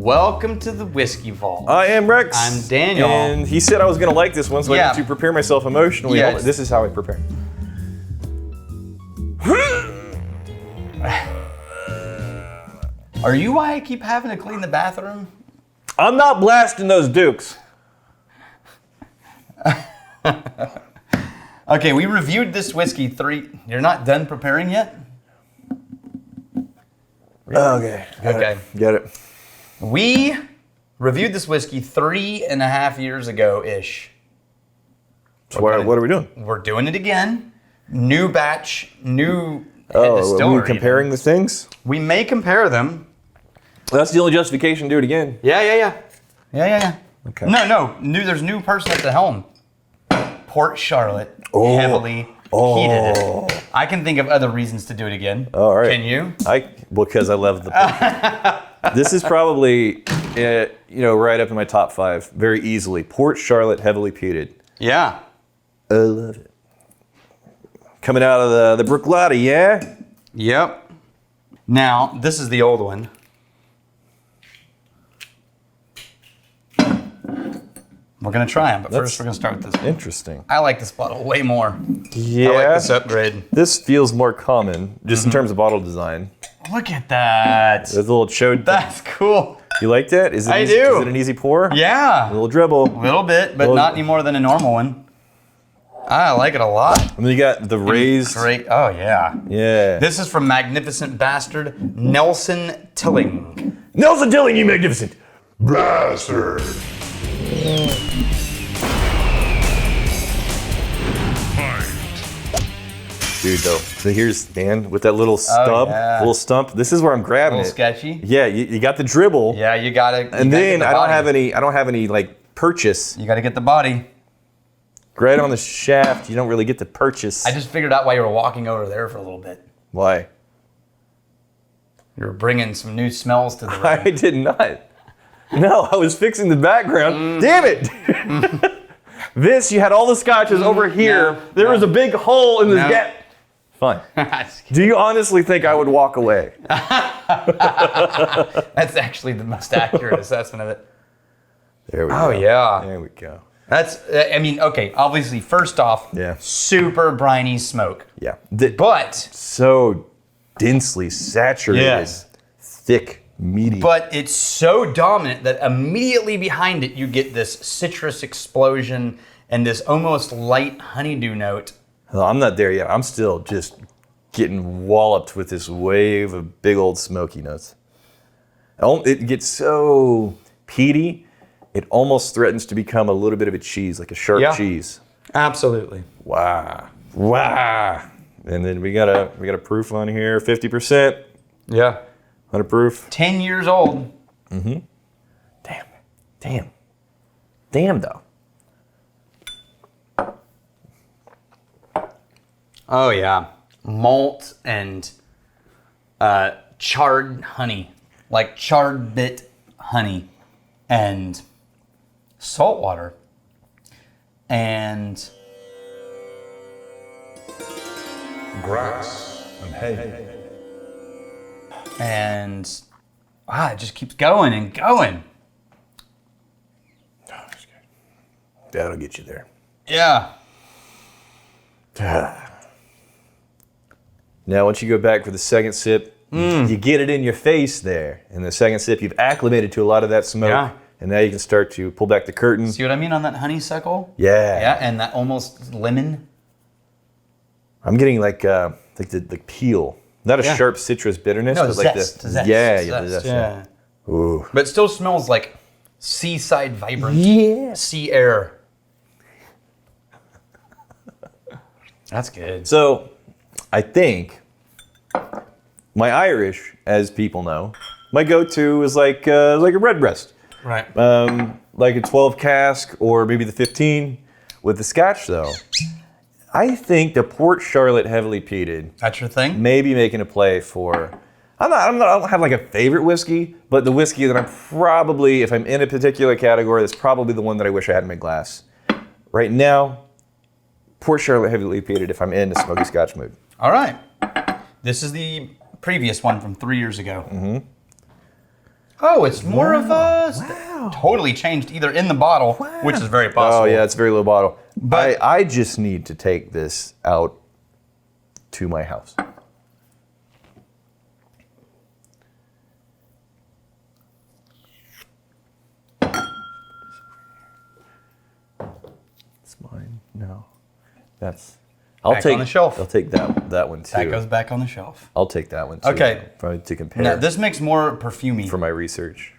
Welcome to the Whiskey Vault. I am Rex. I'm Daniel. And he said I was going to like this one, so I had to prepare myself emotionally. Yeah, this is how I prepare. Are you why I keep having to clean the bathroom? I'm not blasting those Dukes. Okay, we reviewed this whiskey You're not done preparing yet? Okay. Get it. We reviewed this whiskey 3.5 years ago-ish. So what are we doing? We're doing it again. New batch, new Oh, distillery. are we comparing the things? We may compare them. That's the only justification to do it again. Yeah. Okay. No. There's new person at the helm. Port Charlotte, heavily heated. I can think of other reasons to do it again. All right. Can you? Because I love the. This is probably, right up in my top 5, very easily. Port Charlotte, heavily peated. Yeah. I love it. Coming out of the Bruichladdich, yeah? Yep. Now, this is the old one. We're going to try them, but first we're going to start with this one. Interesting. I like this bottle way more. Yeah. I like this upgrade. This feels more common, just in terms of bottle design. Look at that. There's a little chode. That's cool. You like that? Is it I easy, do. Is it an easy pour? Yeah. A little dribble. A little bit, but not any more than a normal one. I like it a lot. And then you got the raised. Great. Oh, yeah. Yeah. This is from Magnificent Bastard, Nelson Tilling. Nelson Tilling, you magnificent Bastard. dude. Though, so here's with that little stub, little stump. This is where I'm grabbing A little it. sketchy. Yeah, you got the dribble. Yeah, you gotta. And then I don't have any like purchase. You gotta get the body. Right on the shaft, you don't really get the purchase. I just figured out why you were walking over there for a little bit. Why? You were bringing some new smells to the room. I did not. No, I was fixing the background. Damn it! This, you had all the scotches over here. No, there was a big hole in this gap. Fine. Do you honestly think I would walk away? That's actually the most accurate assessment of it. There we go. Oh, yeah. There we go. That's, okay, obviously, first off, super briny smoke. Yeah. But. So densely saturated, thick, meaty. But it's so dominant that immediately behind it, you get this citrus explosion and this almost light honeydew note. Well, I'm not there yet. I'm still just getting walloped with this wave of big old smoky notes. It gets so peaty. It almost threatens to become a little bit of a cheese, like a sharp cheese. Absolutely. Wow. And then we got a proof on here, 50%. Yeah. 100 proof. 10 years old. Mm-hmm. Damn though. Oh yeah. Malt and charred honey. Like charred bit honey. And salt water and Grass and hay. And it just keeps going and going. Oh, that's good. That'll get you there. Yeah. Now, once you go back for the second sip, you get it in your face there. In the second sip, you've acclimated to a lot of that smoke. Yeah. And now you can start to pull back the curtain. See what I mean on that honeysuckle? Yeah. Yeah, and that almost lemon. I'm getting like the peel. Not a sharp citrus bitterness, but like zest. the Zest. the Zest. zest. Ooh. But it still smells like seaside vibrant sea air. That's good. So, I think my Irish, as people know, my go-to is like a redbreast. Right. Like a 12 cask or maybe the 15. With the Scotch, though, I think the Port Charlotte heavily peated. That's your thing? Maybe making a play for. I don't have like a favorite whiskey, but the whiskey that I'm probably, if I'm in a particular category, that's probably the one that I wish I had in my glass. Right now, Port Charlotte heavily peated if I'm in the smoky Scotch mood. All right. This is the previous one from 3 years ago. Mm-hmm. Oh, it's more of a totally changed either in the bottle, which is very possible. Oh yeah, it's a very low bottle. But I just need to take this out to my house. It's mine. No, that's. Back on the shelf. I'll take that one too. that goes back on the shelf. I'll take that one too. Okay. Probably to compare. Now, this makes more perfumey. For my research.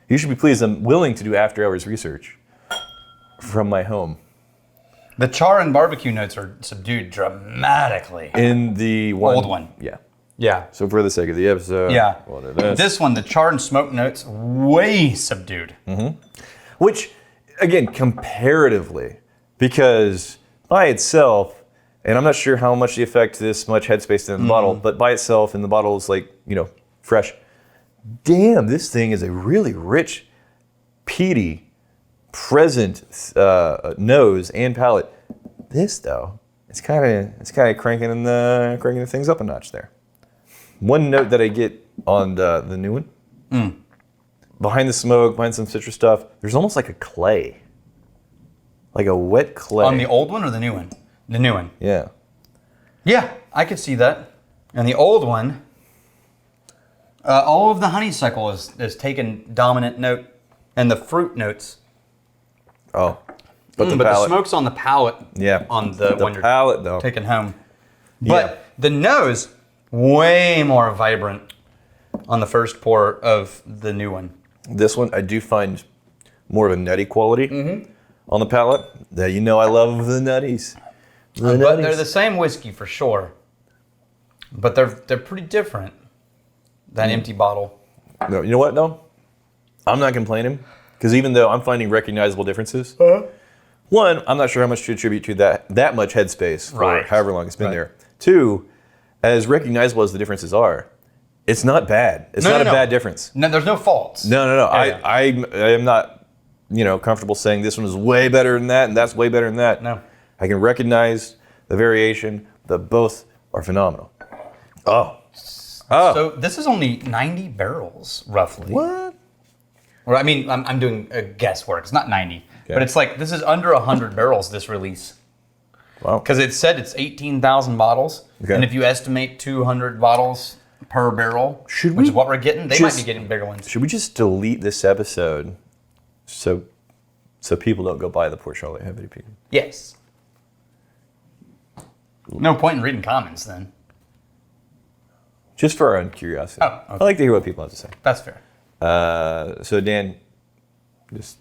You should be pleased I'm willing to do after hours research from my home. The char and barbecue notes are subdued dramatically. In the Old one. Yeah. Yeah. So for the sake of the episode, Yeah. what it is. This one, the char and smoke notes, way subdued. Which, again, comparatively, because by itself, and I'm not sure how much the effect this much headspace in the bottle, but by itself, and the bottle is like, fresh. Damn, this thing is a really rich, peaty, present nose and palate. This though, it's kind of cranking the things up a notch there. One note that I get on the new one, behind the smoke, behind some citrus stuff, there's almost like a clay, like a wet clay. On the old one or the new one? The new one. Yeah. Yeah, I could see that. And the old one, all of the honeysuckle is taken dominant note, and the fruit notes. Oh, but the but palate. the smoke's on the palate. Yeah. On the one palate though. you're taking home. But the nose, way more vibrant on the first pour of the new one. This one I do find more of a nutty quality on the palate. That I love the nutties. But they're the same whiskey for sure. But they're pretty different. That empty bottle. No, you know what? No, I'm not complaining because even though I'm finding recognizable differences, one, I'm not sure how much to attribute to that much headspace for however long it's been there. Two, as recognizable as the differences are, it's not bad. It's not a bad difference. No, there's no faults. No. I am not, comfortable saying this one is way better than that and that's way better than that. No. I can recognize the variation, but both are phenomenal. Oh. So this is only 90 barrels, roughly. What? Or, I mean, I'm doing guesswork. It's not 90. But it's like, this is under 100 barrels, this release. Wow. Because it said it's 18,000 bottles. Okay. And if you estimate 200 bottles per barrel, which is what we're getting, they might be getting bigger ones. Should we just delete this episode so people don't go buy the Port Charlotte Heavy Peated? Yes. No point in reading comments then. Just for our own curiosity. Oh, okay. I like to hear what people have to say. That's fair. So Dan, just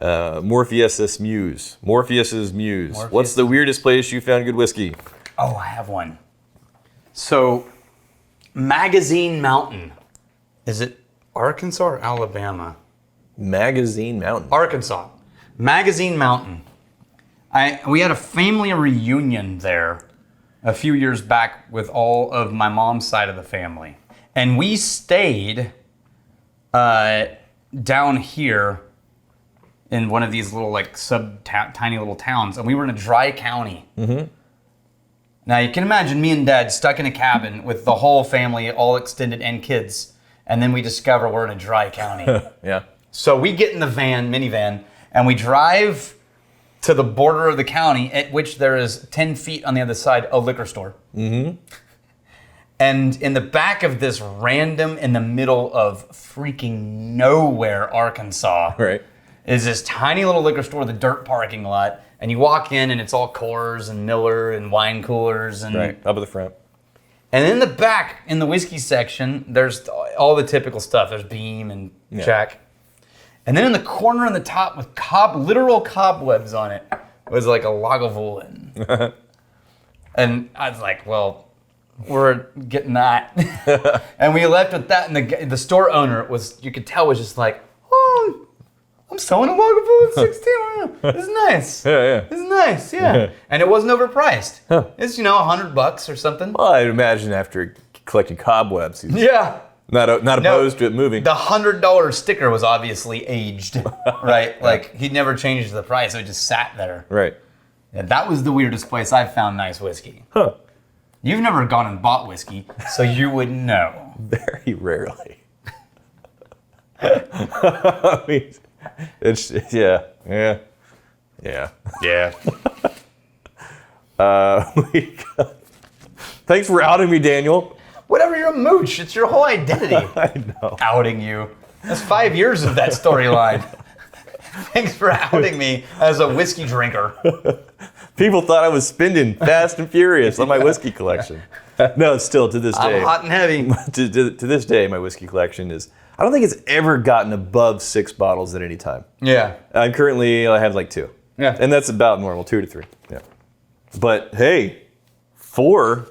Morpheus's Muse. Morpheus's Muse. What's the weirdest place you found good whiskey? Oh, I have one. So, Magazine Mountain. Is it Arkansas or Alabama? Magazine Mountain. Arkansas. Magazine Mountain. We had a family reunion there a few years back with all of my mom's side of the family. And we stayed down here in one of these little tiny little towns. And we were in a dry county. Mm-hmm. Now you can imagine me and Dad stuck in a cabin with the whole family, all extended and kids. And then we discover we're in a dry county. Yeah. So we get in the minivan, and we drive to the border of the county, at which there is 10 feet on the other side, a liquor store. Mm-hmm. And in the back of this random, in the middle of freaking nowhere, Arkansas, Right. is this tiny little liquor store, the dirt parking lot. And you walk in, and it's all Coors and Miller and wine coolers. And Right, up at the front. And in the back, in the whiskey section, there's all the typical stuff. There's Beam and Jack. And then in the corner on the top with literal cobwebs on it was like a Lagavulin. And I was like, well, we're getting that. And we left with that, and the store owner you could tell was just like, oh, I'm selling a Lagavulin 16. This is nice. Yeah. This is nice, yeah. And it wasn't overpriced. Huh. It's, $100 or something. Well, I'd imagine after collecting cobwebs, he's Yeah. not opposed to it moving. The $100 sticker was obviously aged, right? Like, he never changed the price. It just sat there. Right. Yeah, that was the weirdest place I've found nice whiskey. Huh. You've never gone and bought whiskey, so you wouldn't know. Very rarely. I mean, it's yeah. Thanks for outing me, Daniel. Whatever, you're a mooch. It's your whole identity. I know. Outing you. That's 5 years of that storyline. Thanks for outing me as a whiskey drinker. People thought I was spending fast and furious on my whiskey collection. No, still to this day. I'm hot and heavy. to this day, my whiskey collection is. I don't think it's ever gotten above 6 bottles at any time. Yeah. I have like 2. Yeah. And that's about normal, 2 to 3. Yeah. But hey, 4.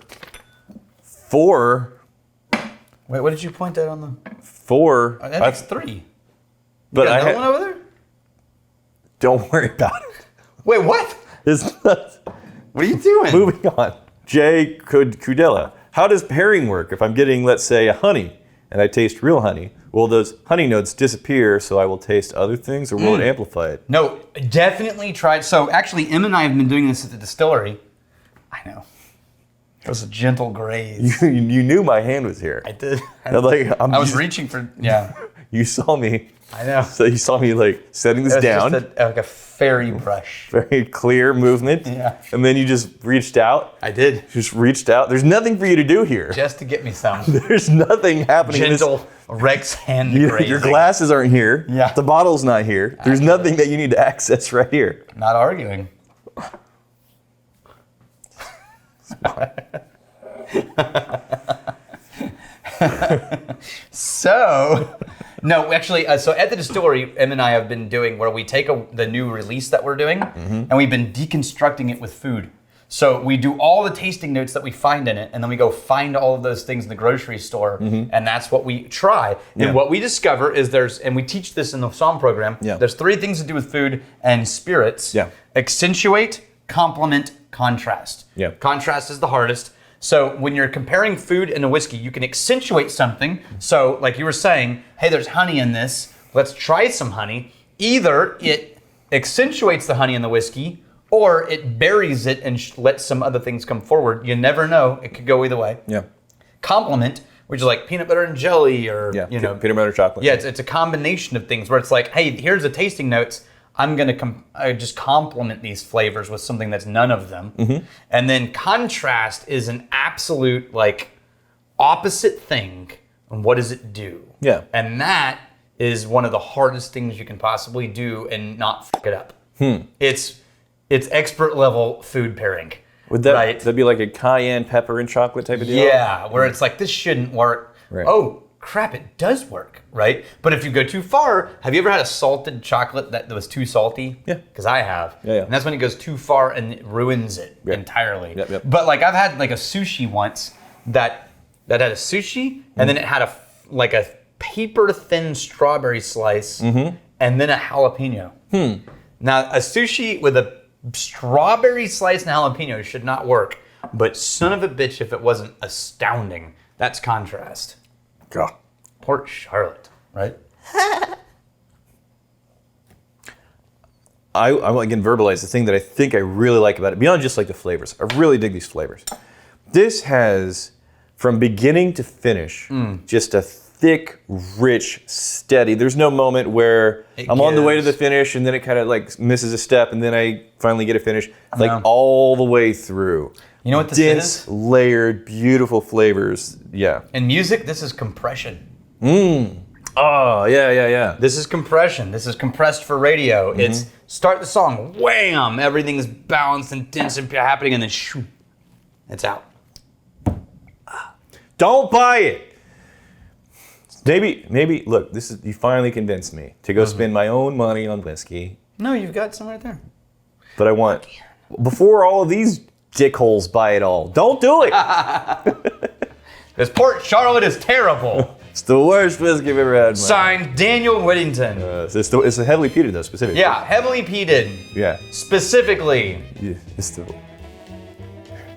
Wait, what did you point at on the? 4. That's 3. You But got I another one over there? Don't worry about it. Wait, what? It's not. What are you doing? Moving on. Jay Kudela. How does pairing work if I'm getting, let's say, a honey and I taste real honey? Will those honey notes disappear so I will taste other things, or will it amplify it? No, definitely tried. So actually, Em and I have been doing this at the distillery. I know. It was a gentle graze. You knew my hand was here. I did. I was reaching for, yeah. You saw me. I know. So you saw me like setting this It was down. just like a fairy brush. Very clear movement. Yeah. And then you just reached out. I did. Just reached out. There's nothing for you to do here. Just to get me some. There's nothing happening. Gentle Rex hand Your grazing. glasses aren't here. Yeah. The bottle's not here. There's nothing that you need to access right here. Not arguing. So, no, actually, so at the distillery, Em and I have been doing where we take the new release that we're doing, and we've been deconstructing it with food. So we do all the tasting notes that we find in it, and then we go find all of those things in the grocery store, and that's what we try. And what we discover is and we teach this in the SOM program, there's 3 things to do with food and spirits. Yeah. Accentuate, complement, contrast. Yeah. Contrast is the hardest. So when you're comparing food and a whiskey, you can accentuate something. So like you were saying, hey, there's honey in this. Let's try some honey. Either it accentuates the honey in the whiskey, or it buries it and lets some other things come forward. You never know. It could go either way. Yeah. Complement, which is like peanut butter and jelly, or peanut butter chocolate. Yeah, it's a combination of things where it's like, hey, here's the tasting notes. I'm going to just complement these flavors with something that's none of them. And then contrast is an absolute like opposite thing. And what does it do? Yeah. And that is one of the hardest things you can possibly do and not fuck it up. It's expert level food pairing. Would that be like a cayenne pepper and chocolate type of deal? Yeah, where it's like, this shouldn't work. Right. Oh, crap, it does work, right? But if you go too far, have you ever had a salted chocolate that was too salty? Yeah. Because I have. Yeah. And that's when it goes too far and it ruins it entirely. Yep. But like I've had like a sushi once that had a sushi and then it had a paper thin strawberry slice and then a jalapeno. Now a sushi with a strawberry slice and jalapeno should not work, but son of a bitch if it wasn't astounding. That's contrast. God. Port Charlotte, right? I again verbalize the thing that I think I really like about it, beyond just like the flavors. I really dig these flavors. This has, from beginning to finish, just a thick, rich, steady. There's no moment where I'm on the way to the finish and then it kind of like misses a step and then I finally get a finish. Like all the way through. You know what this dense, is? layered, beautiful flavors. Yeah. In music, this is compression. Oh, yeah. This is compression. This is compressed for radio. It's start the song, wham, everything's balanced and dense and happening, and then shoo, it's out. Don't buy it. Maybe. Look, you finally convinced me to go spend my own money on whiskey. No, you've got some right there. But I want before all of these dickholes buy it all. Don't do it. This Port Charlotte is terrible. It's the worst whiskey I've ever had. Signed, Daniel Whittington. It's the heavily peated though, specifically. Yeah, heavily peated. Yeah. Specifically. Yeah.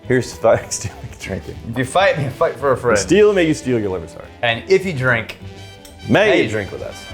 Here's fighting, stealing, drinking. If you fight me, fight for a friend. Steal, may you steal your liver's heart. And if you drink, May you drink with us.